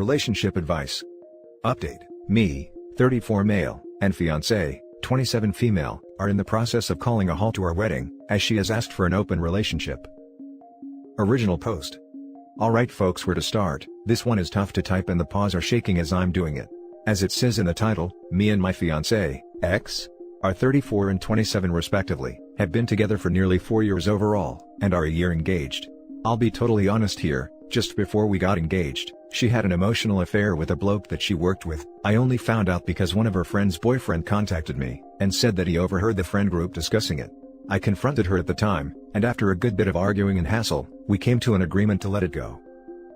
Relationship advice. Update. Me, 34 male, and fiancé, 27 female, are in the process of calling a halt to our wedding, as she has asked for an open relationship. Original post. Alright folks, where to start? This one is tough to type and the paws are shaking as I'm doing it. As it says in the title, me and my fiancé, ex, are 34 and 27 respectively, have been together for nearly 4 years overall, and are a year engaged. I'll be totally honest here, just before we got engaged, she had an emotional affair with a bloke that she worked with. I only found out because one of her friend's boyfriend contacted me, and said that he overheard the friend group discussing it. I confronted her at the time, and after a good bit of arguing and hassle, we came to an agreement to let it go.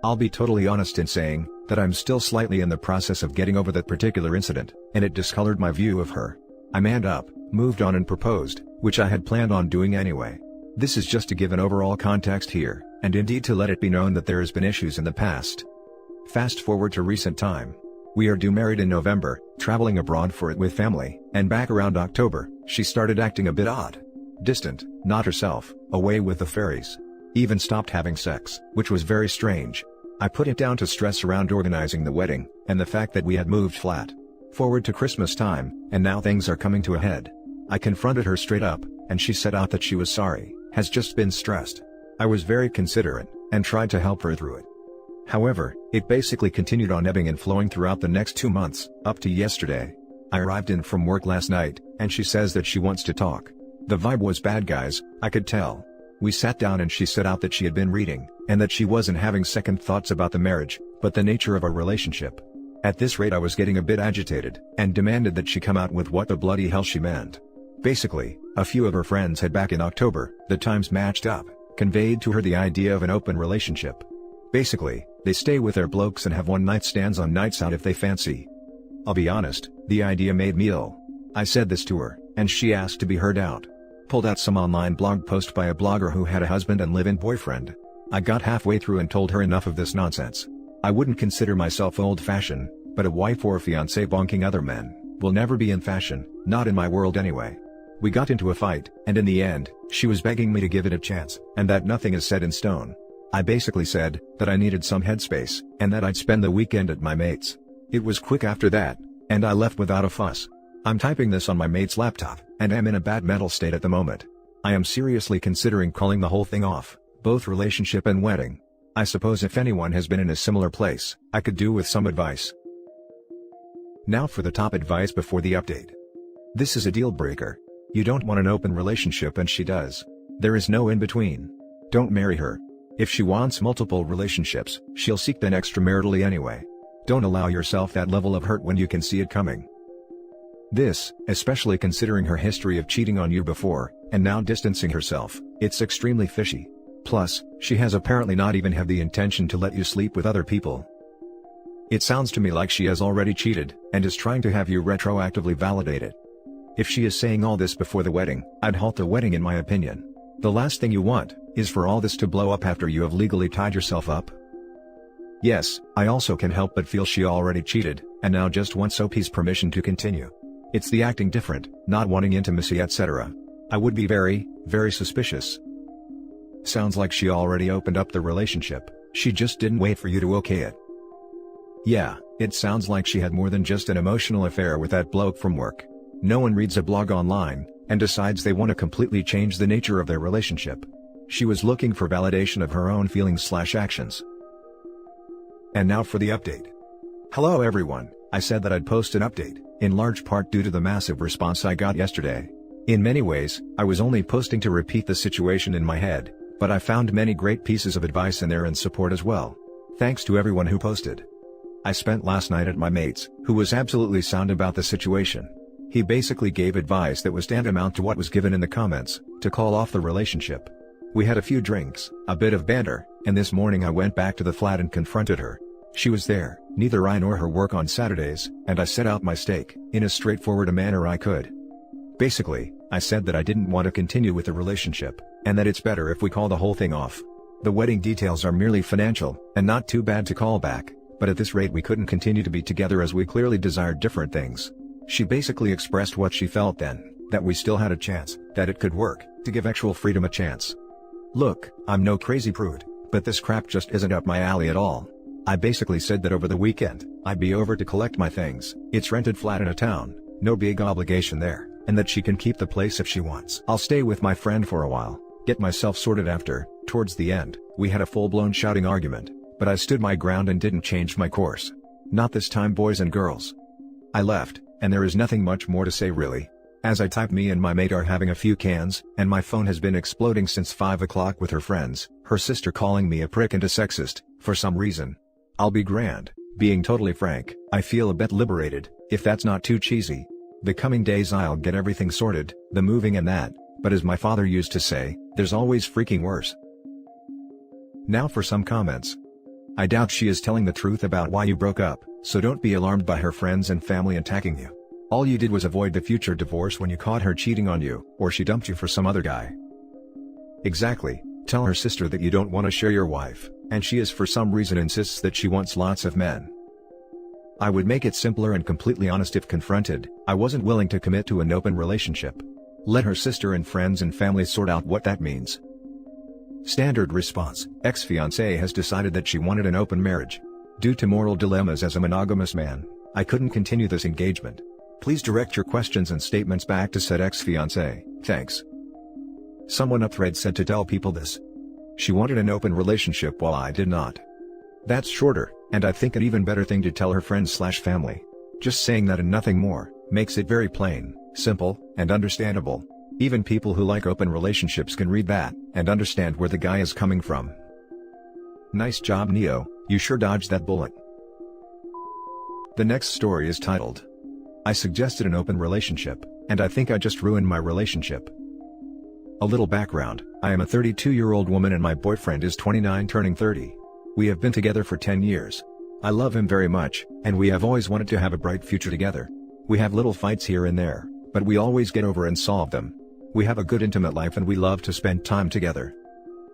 I'll be totally honest in saying, that I'm still slightly in the process of getting over that particular incident, and it discolored my view of her. I manned up, moved on and proposed, which I had planned on doing anyway. This is just to give an overall context here, and indeed to let it be known that there has been issues in the past. Fast forward to recent time. We are due married in November, traveling abroad for it with family, and back around October, she started acting a bit odd. Distant, not herself, away with the fairies. Even stopped having sex, which was very strange. I put it down to stress around organizing the wedding, and the fact that we had moved flat forward to Christmas time, and now things are coming to a head. I confronted her straight up, and she said out that she was sorry, has just been stressed. I was very considerate, and tried to help her through it. However, it basically continued on ebbing and flowing throughout the next 2 months, up to yesterday. I arrived in from work last night, and she says that she wants to talk. The vibe was bad, guys, I could tell. We sat down and she said out that she had been reading, and that she wasn't having second thoughts about the marriage, but the nature of our relationship. At this rate I was getting a bit agitated, and demanded that she come out with what the bloody hell she meant. Basically, a few of her friends had back in October, the times matched up, conveyed to her the idea of an open relationship. Basically, they stay with their blokes and have one-night stands on nights out if they fancy. I'll be honest, the idea made me ill. I said this to her, and she asked to be heard out. Pulled out some online blog post by a blogger who had a husband and live-in boyfriend. I got halfway through and told her enough of this nonsense. I wouldn't consider myself old-fashioned, but a wife or fiancé bonking other men will never be in fashion, not in my world anyway. We got into a fight, and in the end, she was begging me to give it a chance, and that nothing is set in stone. I basically said that I needed some headspace, and that I'd spend the weekend at my mate's. It was quick after that, and I left without a fuss. I'm typing this on my mate's laptop, and am in a bad mental state at the moment. I am seriously considering calling the whole thing off, both relationship and wedding. I suppose if anyone has been in a similar place, I could do with some advice. Now for the top advice before the update. This is a deal breaker. You don't want an open relationship and she does. There is no in between. Don't marry her. If she wants multiple relationships, she'll seek them extramaritally anyway. Don't allow yourself that level of hurt when you can see it coming. This, especially considering her history of cheating on you before, and now distancing herself, it's extremely fishy. Plus, she has apparently not even had the intention to let you sleep with other people. It sounds to me like she has already cheated, and is trying to have you retroactively validate it. If she is saying all this before the wedding, I'd halt the wedding in my opinion. The last thing you want, is for all this to blow up after you have legally tied yourself up. Yes, I also can help but feel she already cheated, and now just wants Sophie's permission to continue. It's the acting different, not wanting intimacy etc. I would be very, very suspicious. Sounds like she already opened up the relationship, she just didn't wait for you to okay it. Yeah, it sounds like she had more than just an emotional affair with that bloke from work. No one reads a blog online, and decides they want to completely change the nature of their relationship. She was looking for validation of her own feelings/actions. And now for the update. Hello everyone, I said that I'd post an update, in large part due to the massive response I got yesterday. In many ways, I was only posting to repeat the situation in my head, but I found many great pieces of advice in there and support as well. Thanks to everyone who posted. I spent last night at my mate's, who was absolutely sound about the situation. He basically gave advice that was tantamount to what was given in the comments, to call off the relationship. We had a few drinks, a bit of banter, and this morning I went back to the flat and confronted her. She was there, neither I nor her work on Saturdays, and I set out my stake, in as straightforward a manner I could. Basically, I said that I didn't want to continue with the relationship, and that it's better if we call the whole thing off. The wedding details are merely financial, and not too bad to call back, but at this rate we couldn't continue to be together as we clearly desired different things. She basically expressed what she felt then, that we still had a chance, that it could work, to give actual freedom a chance. Look, I'm no crazy prude, but this crap just isn't up my alley at all. I basically said that over the weekend, I'd be over to collect my things, it's rented flat in a town, no big obligation there, and that she can keep the place if she wants. I'll stay with my friend for a while, get myself sorted after. Towards the end, we had a full-blown shouting argument, but I stood my ground and didn't change my course. Not this time, boys and girls. I left, and there is nothing much more to say really. As I type, me and my mate are having a few cans, and my phone has been exploding since 5 o'clock with her friends, her sister calling me a prick and a sexist, for some reason. I'll be grand, being totally frank, I feel a bit liberated, if that's not too cheesy. The coming days I'll get everything sorted, the moving and that, but as my father used to say, there's always freaking worse. Now for some comments. I doubt she is telling the truth about why you broke up, so don't be alarmed by her friends and family attacking you. All you did was avoid the future divorce when you caught her cheating on you, or she dumped you for some other guy. Exactly, tell her sister that you don't want to share your wife, and she is for some reason insists that she wants lots of men. I would make it simpler and completely honest if confronted, I wasn't willing to commit to an open relationship. Let her sister and friends and family sort out what that means. Standard response, ex-fiancée has decided that she wanted an open marriage. Due to moral dilemmas as a monogamous man, I couldn't continue this engagement. Please direct your questions and statements back to said ex-fiancée, thanks. Someone up thread said to tell people this. She wanted an open relationship while I did not. That's shorter, and I think an even better thing to tell her friends/family. Just saying that and nothing more, makes it very plain, simple, and understandable. Even people who like open relationships can read that, and understand where the guy is coming from. Nice job, Neo, you sure dodged that bullet. The next story is titled, I suggested an open relationship, and I think I just ruined my relationship. A little background, I am a 32-year-old woman and my boyfriend is 29 turning 30. We have been together for 10 years. I love him very much, and we have always wanted to have a bright future together. We have little fights here and there, but we always get over and solve them. We have a good intimate life and we love to spend time together.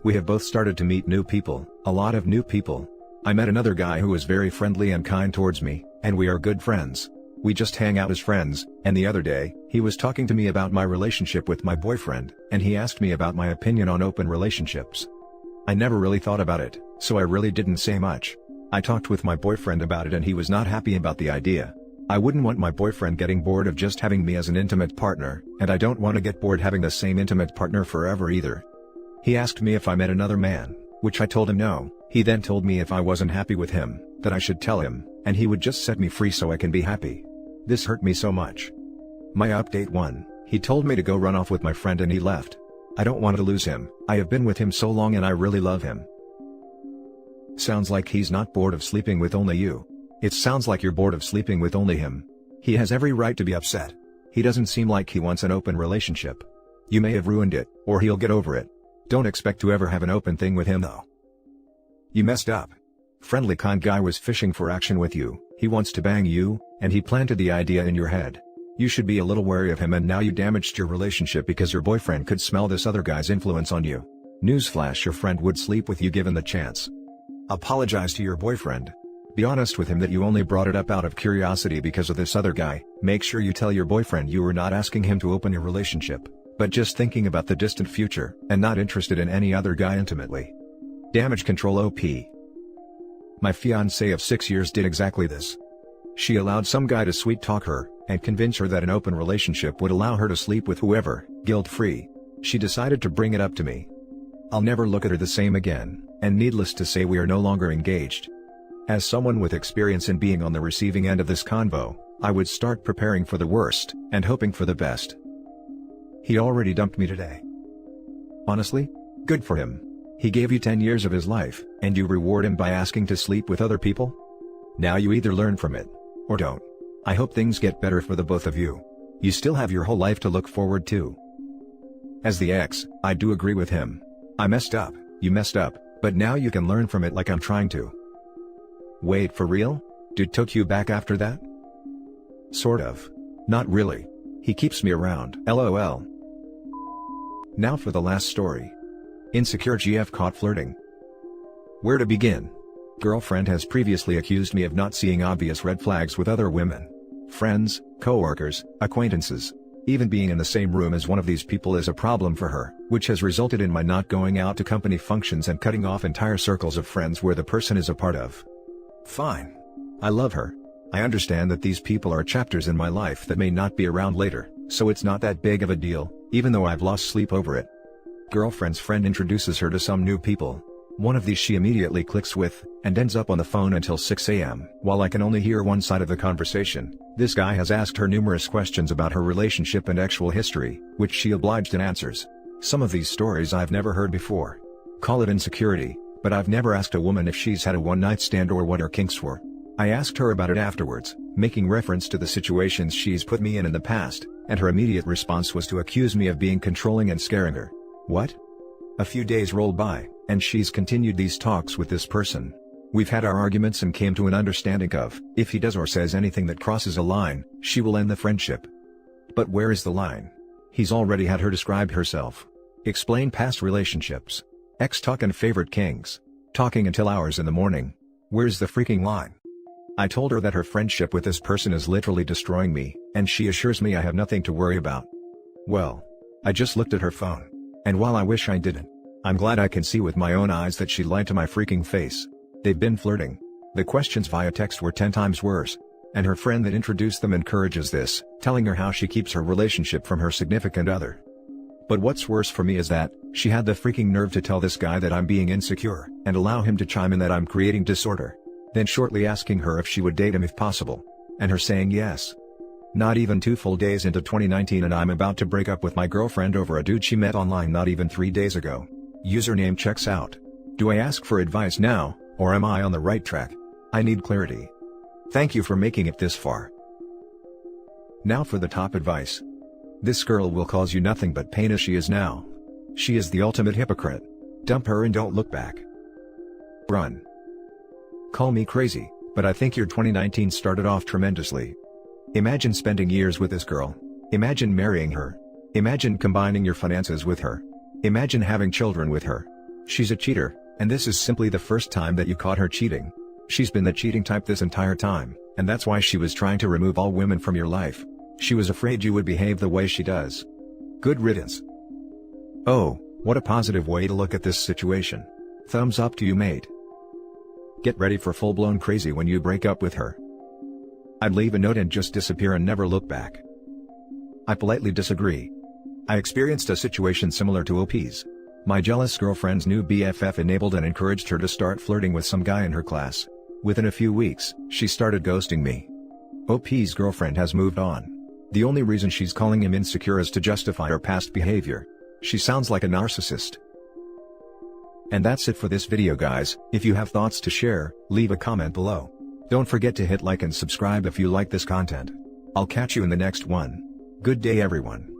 We have both started to meet new people, a lot of new people. I met another guy who was very friendly and kind towards me, and we are good friends. We just hang out as friends, and the other day, he was talking to me about my relationship with my boyfriend, and he asked me about my opinion on open relationships. I never really thought about it, so I really didn't say much. I talked with my boyfriend about it and he was not happy about the idea. I wouldn't want my boyfriend getting bored of just having me as an intimate partner, and I don't want to get bored having the same intimate partner forever either. He asked me if I met another man, which I told him no. He then told me if I wasn't happy with him, that I should tell him, and he would just set me free so I can be happy. This hurt me so much. My update 1, he told me to go run off with my friend and he left. I don't want to lose him, I have been with him so long and I really love him. Sounds like he's not bored of sleeping with only you. It sounds like you're bored of sleeping with only him. He has every right to be upset. He doesn't seem like he wants an open relationship. You may have ruined it, or he'll get over it. Don't expect to ever have an open thing with him though. You messed up. Friendly kind guy was fishing for action with you, he wants to bang you, and he planted the idea in your head. You should be a little wary of him and now you damaged your relationship because your boyfriend could smell this other guy's influence on you. Newsflash, your friend would sleep with you given the chance. Apologize to your boyfriend. Be honest with him that you only brought it up out of curiosity because of this other guy. Make sure you tell your boyfriend you were not asking him to open your relationship, but just thinking about the distant future, and not interested in any other guy intimately. Damage control OP. My fiancée of 6 years did exactly this. She allowed some guy to sweet talk her, and convince her that an open relationship would allow her to sleep with whoever, guilt-free. She decided to bring it up to me. I'll never look at her the same again, and needless to say we are no longer engaged. As someone with experience in being on the receiving end of this convo, I would start preparing for the worst, and hoping for the best. He already dumped me today. Honestly? Good for him. He gave you 10 years of his life, and you reward him by asking to sleep with other people? Now you either learn from it, or don't. I hope things get better for the both of you. You still have your whole life to look forward to. As the ex, I do agree with him. I messed up, you messed up, but now you can learn from it like I'm trying to. Wait, for real? Dude took you back after that? Sort of. Not really. He keeps me around, LOL. Now for the last story. Insecure GF caught flirting. Where to begin? Girlfriend has previously accused me of not seeing obvious red flags with other women. Friends, co-workers, acquaintances. Even being in the same room as one of these people is a problem for her, which has resulted in my not going out to company functions and cutting off entire circles of friends where the person is a part of. Fine. I love her. I understand that these people are chapters in my life that may not be around later, so it's not that big of a deal, even though I've lost sleep over it. Girlfriend's friend introduces her to some new people. One of these she immediately clicks with, and ends up on the phone until 6 a.m. While I can only hear one side of the conversation, this guy has asked her numerous questions about her relationship and sexual history, which she obliged and answers. Some of these stories I've never heard before. Call it insecurity, but I've never asked a woman if she's had a one-night stand or what her kinks were. I asked her about it afterwards, making reference to the situations she's put me in the past, and her immediate response was to accuse me of being controlling and scaring her. What? A few days rolled by, and she's continued these talks with this person. We've had our arguments and came to an understanding of, if he does or says anything that crosses a line, she will end the friendship. But where is the line? He's already had her describe herself. Explain past relationships. Ex-talk and favorite kings. Talking until hours in the morning. Where's the freaking line? I told her that her friendship with this person is literally destroying me, and she assures me I have nothing to worry about. Well, I just looked at her phone. And while I wish I didn't, I'm glad I can see with my own eyes that she lied to my freaking face. They've been flirting. The questions via text were 10 times worse. And her friend that introduced them encourages this, telling her how she keeps her relationship from her significant other. But what's worse for me is that, she had the freaking nerve to tell this guy that I'm being insecure, and allow him to chime in that I'm creating disorder. Then shortly asking her if she would date him if possible. And her saying yes. Not even 2 full days into 2019 and I'm about to break up with my girlfriend over a dude she met online not even 3 days ago. Username checks out. Do I ask for advice now, or am I on the right track? I need clarity. Thank you for making it this far. Now for the top advice. This girl will cause you nothing but pain as she is now. She is the ultimate hypocrite. Dump her and don't look back. Run. Call me crazy, but I think your 2019 started off tremendously. Imagine spending years with this girl. Imagine marrying her. Imagine combining your finances with her. Imagine having children with her. She's a cheater, and this is simply the first time that you caught her cheating. She's been the cheating type this entire time, and that's why she was trying to remove all women from your life. She was afraid you would behave the way she does. Good riddance. Oh, what a positive way to look at this situation. Thumbs up to you, mate. Get ready for full-blown crazy when you break up with her. I'd leave a note and just disappear and never look back. I politely disagree. I experienced a situation similar to OP's. My jealous girlfriend's new BFF enabled and encouraged her to start flirting with some guy in her class. Within a few weeks, she started ghosting me. OP's girlfriend has moved on. The only reason she's calling him insecure is to justify her past behavior. She sounds like a narcissist. And that's it for this video, guys. If you have thoughts to share, leave a comment below. Don't forget to hit like and subscribe if you like this content. I'll catch you in the next one. Good day, everyone.